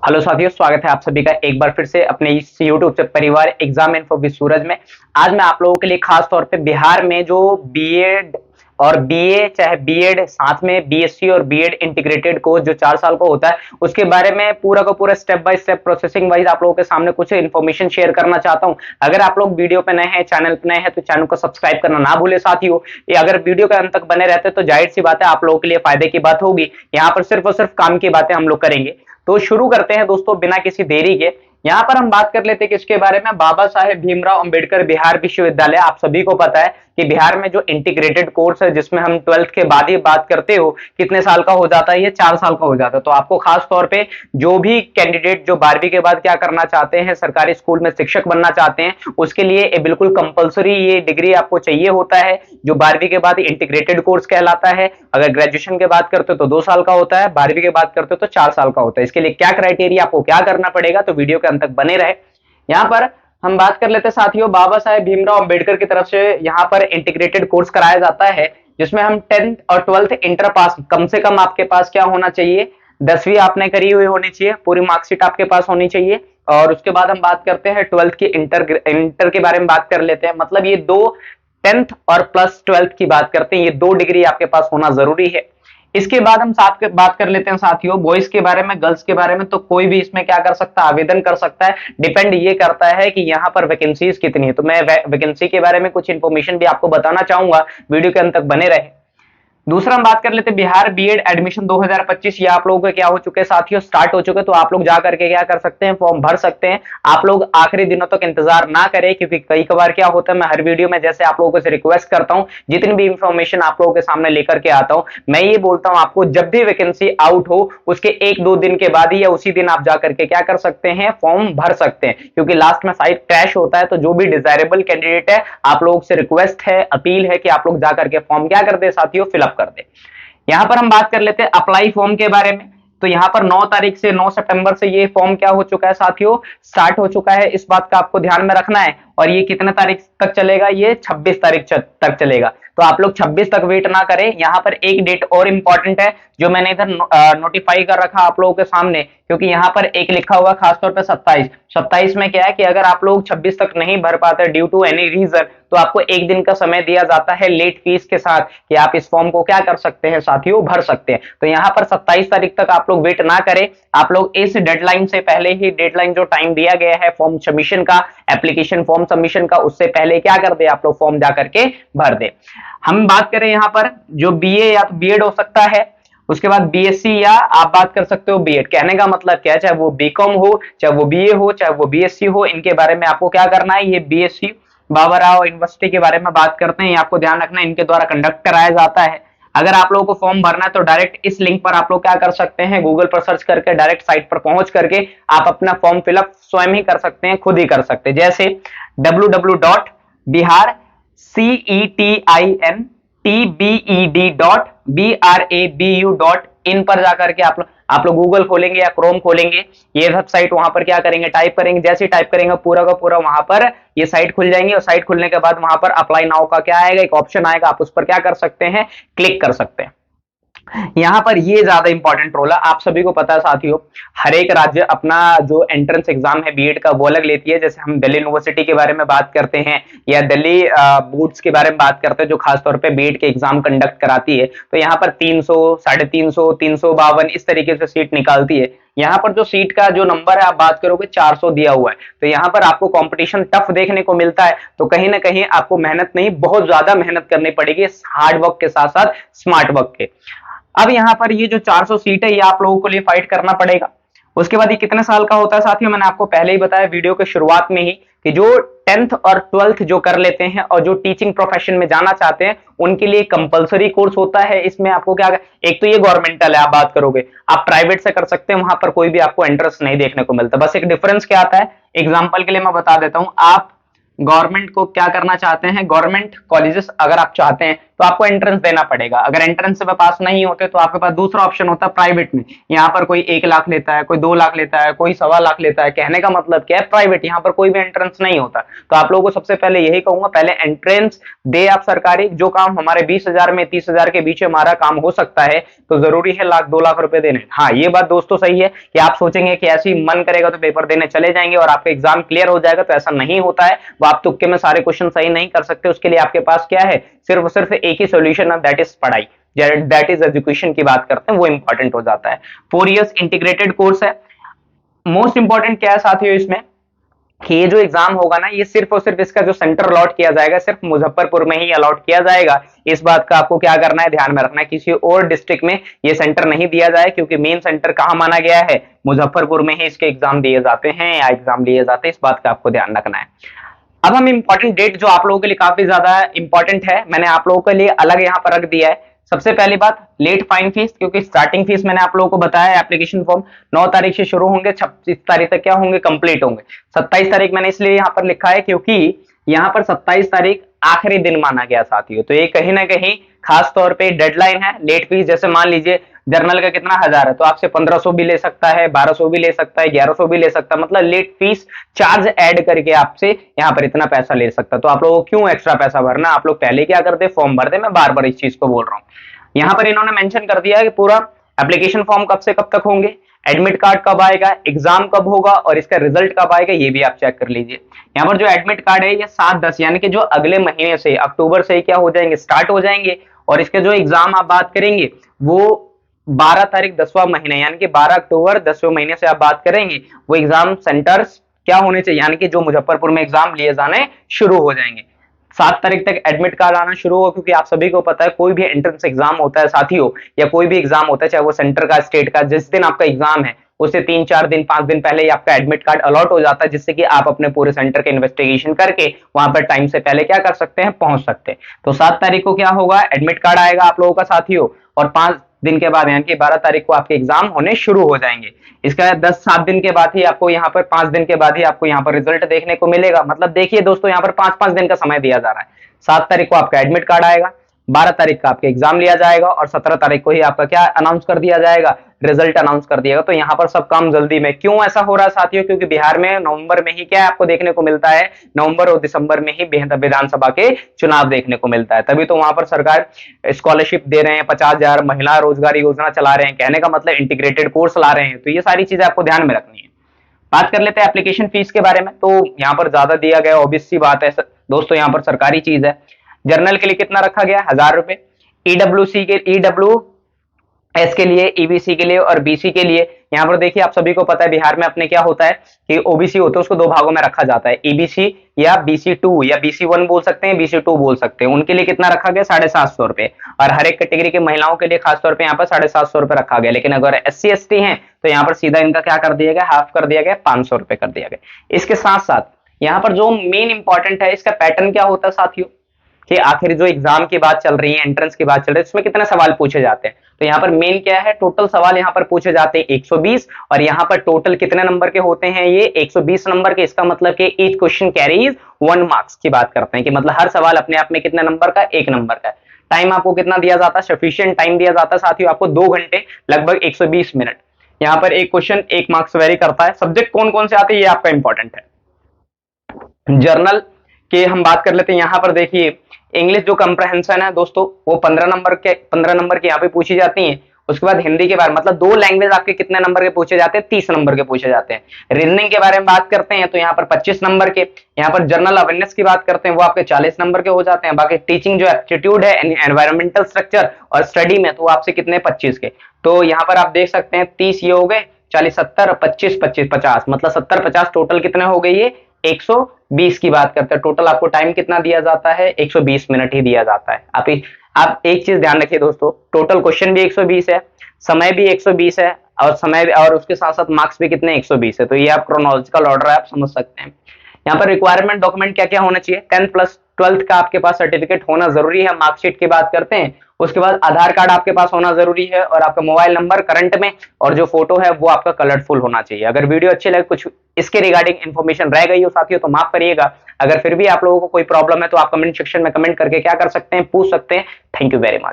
Hello साथियों, स्वागत है आप सभी का एक बार फिर से अपने इस यूट्यूब से परिवार एग्जाम इन्फो विद सूरज में। आज मैं आप लोगों के लिए खास तौर पे बिहार में जो बीएड और बीए, चाहे बीएड साथ में बीएससी और बीएड इंटीग्रेटेड कोर्स जो 4 साल का होता है, उसके बारे में पूरा का पूरा step by step processing wise आप लोगों के सामने कुछ इन्फॉर्मेशन शेयर करना चाहता हूं। अगर आप लोग वीडियो पे नए हैं, चैनल पे नए हैं, तो चैनल को सब्सक्राइब करना ना भूले साथियों। ये अगर वीडियो के अंत तक बने रहते तो जाहिर सी बात है आप लोगों के लिए फायदे की बात होगी। यहाँ पर सिर्फ और सिर्फ काम की बातें हम लोग करेंगे। तो शुरू करते हैं दोस्तों बिना किसी देरी के। यहां पर हम बात कर लेते हैं किसके बारे में, बाबा साहेब भीमराव अंबेडकर बिहार विश्वविद्यालय। आप सभी को पता है कि बिहार में जो इंटीग्रेटेड कोर्स है, जिसमें हम 12th के बाद ही बात करते हो, कितने साल का हो जाता है, ये 4 साल का हो जाता है। तो आपको खास तौर पे जो भी कैंडिडेट जो 12वीं के बाद क्या करना चाहते हैं, सरकारी स्कूल में शिक्षक बनना चाहते हैं, उसके लिए बिल्कुल कंपलसरी ये डिग्री आपको चाहिए होता है, जो 12वीं के बाद इंटीग्रेटेड कोर्स कहलाता है। अगर ग्रेजुएशन के बात करते हो तो 2 साल का होता है, 12वीं के बात करते हो तो 4 साल का होता है। इसके लिए क्या क्राइटेरिया, आपको क्या करना पड़ेगा, तो वीडियो के अंत तक बने रहे। यहाँ पर हम बात कर लेते हैं साथियों, बाबा साहेब भीमराव अंबेडकर की तरफ से यहाँ पर इंटीग्रेटेड कोर्स कराया जाता है, जिसमें हम 10th और 12th इंटर पास, कम से कम आपके पास क्या होना चाहिए, 10वीं आपने करी हुई होनी चाहिए, पूरी मार्कशीट आपके पास होनी चाहिए। और उसके बाद हम बात करते हैं 12th की इंटर के बारे में बात कर लेते हैं। मतलब ये दो, 10th और प्लस 12th की बात करते हैं, ये दो डिग्री आपके पास होना जरूरी है। इसके बाद हम साथ बात कर लेते हैं साथियों बॉयज के बारे में, गर्ल्स के बारे में। तो कोई भी इसमें क्या कर सकता है, आवेदन कर सकता है। डिपेंड ये करता है कि यहाँ पर वैकेंसीज कितनी है। तो मैं वैकेंसी के बारे में कुछ इंफॉर्मेशन भी आपको बताना चाहूंगा, वीडियो के अंत तक बने रहे। दूसरा हम बात कर लेते हैं बिहार बीएड एडमिशन 2025। ये आप लोगों के क्या हो चुके हैं साथियों, स्टार्ट हो चुके हैं। तो आप लोग जा करके क्या कर सकते हैं, फॉर्म भर सकते हैं। आप लोग आखिरी दिनों तक इंतजार ना करें, क्योंकि कई बार क्या होता है, मैं हर वीडियो में जैसे आप लोगों से रिक्वेस्ट करता हूं, जितनी भी इंफॉर्मेशन आप लोगों के सामने लेकर के आता हूं, मैं ये बोलता हूं आपको, जब भी वैकेंसी आउट हो उसके 1-2 दिन के बाद ही या उसी दिन आप जा करके क्या कर सकते हैं, फॉर्म भर सकते हैं। क्योंकि लास्ट में साइट क्रैश होता है। तो जो भी डिजायरेबल कैंडिडेट है, आप लोगों से रिक्वेस्ट है, अपील है कि आप लोग जा करके फॉर्म क्या कर दे साथियों, फिलअप कर दे। यहां पर हम बात कर लेते हैं अप्लाई फॉर्म के बारे में। तो यहां पर 9 तारीख से 9 सितंबर से ये फॉर्म क्या हो चुका है साथियों, स्टार्ट हो चुका है। इस बात का आपको ध्यान में रखना है। और ये कितने तारीख तक चलेगा, ये 26 तारीख तक चलेगा। तो आप लोग 26 तक वेट ना करें। यहां पर एक डेट और इंपॉर्टेंट है, जो मैंने इधर नोटिफाई कर रखा आप लोगों के सामने, क्योंकि यहां पर एक लिखा हुआ खासतौर पर 27 में क्या है कि अगर आप लोग 26 तक नहीं भर पाते ड्यू टू एनी रीजन, तो आपको एक दिन का समय दिया जाता है लेट फीस के साथ, कि आप इस फॉर्म को क्या कर सकते हैं साथियों, भर सकते हैं। तो यहां पर 27 तारीख तक आप लोग वेट ना करें। आप लोग इस डेडलाइन से पहले ही, डेडलाइन जो टाइम दिया गया है फॉर्म सबमिशन का, एप्लीकेशन फॉर्म सबमिशन का, उससे पहले क्या कर दे, आप लोग फॉर्म जा करके भर दे। हम बात करें यहां पर जो बीए या तो बीएड हो सकता है, उसके बाद बीएससी, या आप बात कर सकते हो बीएड। कहने का मतलब क्या है, चाहे वो बीकॉम हो, चाहे वो बीए हो, चाहे वो बीएससी हो, इनके बारे में आपको क्या करना है। ये बीएससी बाबूराव यूनिवर्सिटी के बारे में बात करते हैं, ये आपको ध्यान रखना है, इनके द्वारा कंडक्ट कराया जाता है। अगर आप लोगों को फॉर्म भरना है तो डायरेक्ट इस लिंक पर आप लोग क्या कर सकते हैं, गूगल पर सर्च करके डायरेक्ट साइट पर पहुंच करके आप अपना फॉर्म फिलअप स्वयं ही कर सकते हैं, खुद ही कर सकते हैं। जैसे www.biharcetbed.brabu.in पर जाकर के आप लोग गूगल खोलेंगे या क्रोम खोलेंगे, ये सब साइट वहां पर क्या करेंगे, टाइप करेंगे। जैसे ही टाइप करेंगे पूरा का पूरा वहां पर ये साइट खुल जाएंगी। और साइट खुलने के बाद वहां पर अप्लाई नाउ का क्या आएगा, एक ऑप्शन आएगा, आप उस पर क्या कर सकते हैं, क्लिक कर सकते हैं। यहां पर ये ज्यादा इंपॉर्टेंट रोल है। आप सभी को पता है साथियों, हर एक राज्य अपना जो एंट्रेंस एग्जाम है बीएड का वो अलग लेती है। जैसे हम दिल्ली यूनिवर्सिटी के बारे में बात करते हैं, या दिल्ली बोर्ड्स के बारे में बात करते हैं, जो खासतौर पे बीएड के एग्जाम कंडक्ट कराती है। तो यहाँ पर 300, 350, 352 इस तरीके से सीट निकालती है। यहाँ पर जो सीट का जो नंबर है आप बात करोगे 400 दिया हुआ है। तो यहाँ पर आपको कंपटीशन टफ देखने को मिलता है। तो कहीं ना कहीं आपको मेहनत नहीं, बहुत ज्यादा मेहनत करनी पड़ेगी, हार्ड वर्क के साथ साथ स्मार्ट वर्क के। अब यहां पर ये जो 400 सीट है, ये आप लोगों के लिए फाइट करना पड़ेगा। उसके बाद ये कितने साल का होता है साथियों, मैंने आपको पहले ही बताया वीडियो के शुरुआत में ही, कि जो 10th और 12th जो कर लेते हैं और जो टीचिंग प्रोफेशन में जाना चाहते हैं, उनके लिए कंपलसरी कोर्स होता है। इसमें आपको क्या, एक तो ये गवर्नमेंटल है, आप बात करोगे, आप प्राइवेट से कर सकते हैं, वहां पर कोई भी आपको इंटरेस्ट नहीं देखने को मिलता। बस एक डिफरेंस क्या आता है, एग्जाम्पल के लिए मैं बता देता हूं। आप गवर्नमेंट को क्या करना चाहते हैं, गवर्नमेंट कॉलेजेस अगर आप चाहते हैं तो आपको एंट्रेंस देना पड़ेगा। अगर एंट्रेंस में पास नहीं होते तो आपके पास दूसरा ऑप्शन होता है प्राइवेट में। यहाँ पर कोई 1 लाख लेता है, कोई 2 लाख लेता है, कोई 1.25 लाख लेता है। कहने का मतलब क्या है, प्राइवेट, यहाँ पर कोई भी एंट्रेंस नहीं होता। तो आप लोगों को सबसे पहले यही कहूंगा, पहले एंट्रेंस दे आप सरकारी। जो काम हमारे 20,000 में 30,000 के बीच हमारा काम हो सकता है तो जरूरी है 1 लाख 2 लाख रुपए देने। हाँ, ये बात दोस्तों सही है कि आप सोचेंगे कि ऐसे ही मन करेगा तो पेपर देने चले जाएंगे और आपका एग्जाम क्लियर हो जाएगा, तो ऐसा नहीं होता है। वो आप तुक्के में सारे क्वेश्चन सही नहीं कर सकते। उसके लिए आपके पास क्या है, सिर्फ और सिर्फ एक ही सोल्यूशन है, दैट इज पढ़ाई, दैट इज एजुकेशन की बात करते हैं, वो इंपॉर्टेंट हो जाता है। 4 इयर्स इंटीग्रेटेड कोर्स है। मोस्ट इंपॉर्टेंट क्या है साथियों इसमें, कि ये जो एग्जाम होगा ना, ये सिर्फ और सिर्फ इसका जो सेंटर अलॉट किया जाएगा सिर्फ मुजफ्फरपुर में ही अलॉट किया जाएगा। इस बात का आपको क्या करना है, ध्यान में रखना है, किसी और डिस्ट्रिक्ट में ये सेंटर नहीं दिया जाए, क्योंकि मेन सेंटर कहां माना गया है, मुजफ्फरपुर में ही इसके एग्जाम दिए जाते हैं या एग्जाम लिए जाते हैं। इस बात का आपको ध्यान रखना है। अब हम इंपॉर्टेंट डेट जो आप लोगों के लिए काफी ज्यादा इंपॉर्टेंट है, मैंने आप लोगों के लिए अलग यहाँ पर रख दिया है। सबसे पहली बात, लेट फाइन फीस, क्योंकि स्टार्टिंग फीस मैंने आप लोगों को बताया, एप्लीकेशन फॉर्म 9 तारीख से शुरू होंगे, 26 तारीख तक क्या होंगे, कंप्लीट होंगे। 27 तारीख मैंने इसलिए यहाँ पर लिखा है क्योंकि यहाँ पर 27 तारीख आखिरी दिन माना गया साथियों। तो ये कहीं ना कहीं खास तौर पे डेडलाइन है। लेट फीस जैसे मान लीजिए जर्नल का कितना 1000 है, तो आपसे 1500 भी ले सकता है, 1200 भी ले सकता है, 1100 भी ले सकता है। मतलब लेट फीस चार्ज ऐड करके आपसे यहाँ पर इतना पैसा ले सकता है। तो आप लोगों को क्यों एक्स्ट्रा पैसा भरना, आप लोग पहले क्या करते, फॉर्म भर दे। मैं बार बार इस चीज को बोल रहा हूँ। यहाँ पर इन्होंने मेंशन कर दिया है कि पूरा एप्लीकेशन फॉर्म कब से कब तक होंगे, एडमिट कार्ड कब आएगा, एग्जाम कब होगा और इसका रिजल्ट कब आएगा, ये भी आप चेक कर लीजिए। यहाँ पर जो एडमिट कार्ड है ये 7-10 यानी कि जो अगले महीने से अक्टूबर से क्या हो जाएंगे, स्टार्ट हो जाएंगे। और इसके जो एग्जाम आप बात करेंगे वो 12 तारीख 10वां महीना यानी कि 12 अक्टूबर 10वें महीने से आप बात करेंगे, वो एग्जाम सेंटर्स क्या होने चाहिए, यानी कि जो मुजफ्फरपुर में एग्जाम लिए जाने शुरू हो जाएंगे। 7 तारीख तक एडमिट कार्ड आना शुरू हो, क्योंकि आप सभी को पता है कोई भी एंट्रेंस एग्जाम होता है साथियों, या कोई भी एग्जाम होता है, चाहे वो सेंटर का, स्टेट का, जिस दिन आपका एग्जाम है उससे 3-4 दिन 5 दिन पहले ही आपका एडमिट कार्ड अलॉट हो जाता है, जिससे कि आप अपने पूरे सेंटर के इन्वेस्टिगेशन करके वहां पर टाइम से पहले क्या कर सकते हैं, पहुंच सकते हैं। तो 7 तारीख को क्या होगा, एडमिट कार्ड आएगा आप लोगों का साथियों, और 5 दिन के बाद यानी कि 12 तारीख को आपके एग्जाम होने शुरू हो जाएंगे। इसका 10-7 दिन के बाद ही आपको यहाँ पर 5 दिन के बाद ही आपको यहाँ पर रिजल्ट देखने को मिलेगा। मतलब देखिए दोस्तों, यहाँ पर 5-5 दिन का समय दिया जा रहा है। 7 तारीख को आपका एडमिट कार्ड आएगा, 12 तारीख का आपका एग्जाम लिया जाएगा और 17 तारीख को ही आपका क्या अनाउंस कर दिया जाएगा, रिजल्ट अनाउंस कर दिया। तो यहाँ पर सब काम जल्दी में। क्यों ऐसा हो रहा है साथियों, क्योंकि बिहार में नवंबर में ही क्या आपको देखने को मिलता है, नवंबर और दिसंबर में ही विधानसभा के चुनाव देखने को मिलता है। तभी तो वहां पर सरकार स्कॉलरशिप दे रहे हैं, 50,000 महिला रोजगार योजना चला रहे हैं, कहने का मतलब इंटीग्रेटेड कोर्स ला रहे हैं। तो ये सारी चीजें आपको ध्यान में रखनी है। बात कर लेते हैं एप्लीकेशन फीस के बारे में। तो यहाँ पर ज्यादा दिया गया, ऑब्वियस सी बात है दोस्तों, यहाँ पर सरकारी चीज है। जर्नल के लिए कितना रखा गया, 1000 रुपए। ईडब्ल्यूसी के, ईडब्ल्यू एस के लिए, ईबीसी के लिए और बीसी के लिए, यहाँ पर देखिए आप सभी को पता है बिहार में अपने क्या होता है कि ओबीसी होते हैं, उसको 2 भागों में रखा जाता है, ईबीसी या BC2 या BC1 बोल सकते हैं, BC2 बोल सकते हैं। उनके लिए कितना रखा गया, 750 रुपए। और हर एक कैटेगरी के महिलाओं के लिए खासतौर पर यहाँ पर 750 रुपए रखा गया। लेकिन अगर SC ST है तो यहाँ पर सीधा इनका क्या कर दिया गया, हाफ कर दिया गया, 500 रुपए कर दिया गया। इसके साथ साथ यहाँ पर जो मेन इंपॉर्टेंट है, इसका पैटर्न क्या होता है साथियों, कि आखिर जो एग्जाम की बात चल रही है, एंट्रेंस की बात चल रही है, उसमें कितने सवाल पूछे जाते हैं। तो यहाँ पर मेन क्या है, टोटल सवाल यहाँ पर पूछे जाते हैं 120, और यहाँ पर टोटल कितने नंबर के होते हैं, ये 120 नंबर के। इसका मतलब कि ईच क्वेश्चन कैरीज 1 मार्क्स की बात करते हैं, कि मतलब हर सवाल अपने आप में कितने नंबर का, 1 नंबर का। टाइम आपको कितना दिया जाता है, सफिशियंट टाइम दिया जाता है साथियों आपको 2 घंटे लगभग 120 मिनट। यहाँ पर एक क्वेश्चन 1 मार्क्स वेरी करता है। सब्जेक्ट कौन कौन से आते हैं ये आपका इंपॉर्टेंट है। जर्नल के हम बात कर लेते हैं। यहाँ पर देखिए इंग्लिश जो कंप्रहेंशन है दोस्तों, वो 15 नंबर के यहाँ पे पूछी जाती हैं। उसके बाद हिंदी के बारे में, मतलब 2 लैंग्वेज आपके कितने नंबर के पूछे जाते हैं, 30 नंबर के पूछे जाते हैं। रीजनिंग के बारे में बात करते हैं तो यहाँ पर 25 नंबर के। यहाँ पर जनरल अवेयरनेस की बात करते हैं, वो आपके 40 नंबर के हो जाते हैं। बाकी टीचिंग जो एप्टीट्यूड है, एनवायरमेंटल स्ट्रक्चर और स्टडी में, तो आपसे कितने, 25 के। तो यहाँ पर आप देख सकते हैं 30 ये हो गए, 40 70, 25 25 50, मतलब 70 50 टोटल कितने हो गए, ये 120 की बात करते हैं। टोटल आपको टाइम कितना दिया जाता है, 120 मिनट ही दिया जाता है। आप एक चीज ध्यान रखिए दोस्तों, टोटल क्वेश्चन भी 120 है, समय भी 120 है, और समय और उसके साथ साथ मार्क्स भी कितने, 120 है। तो ये आप क्रोनोलॉजिकल ऑर्डर आप समझ सकते हैं। यहाँ पर रिक्वायरमेंट डॉक्यूमेंट क्या क्या होना चाहिए, 10th प्लस 12th का आपके पास सर्टिफिकेट होना जरूरी है। मार्कशीट की बात करते हैं, उसके बाद आधार कार्ड आपके पास होना जरूरी है और आपका मोबाइल नंबर करंट में, और जो फोटो है वो आपका कलरफुल होना चाहिए। अगर वीडियो अच्छी लगे, कुछ इसके रिगार्डिंग इन्फॉर्मेशन रह गई हो साथियों तो माफ करिएगा। अगर फिर भी आप लोगों को कोई प्रॉब्लम है तो आप कमेंट सेक्शन में कमेंट करके क्या कर सकते हैं, पूछ सकते हैं। Thank you very much.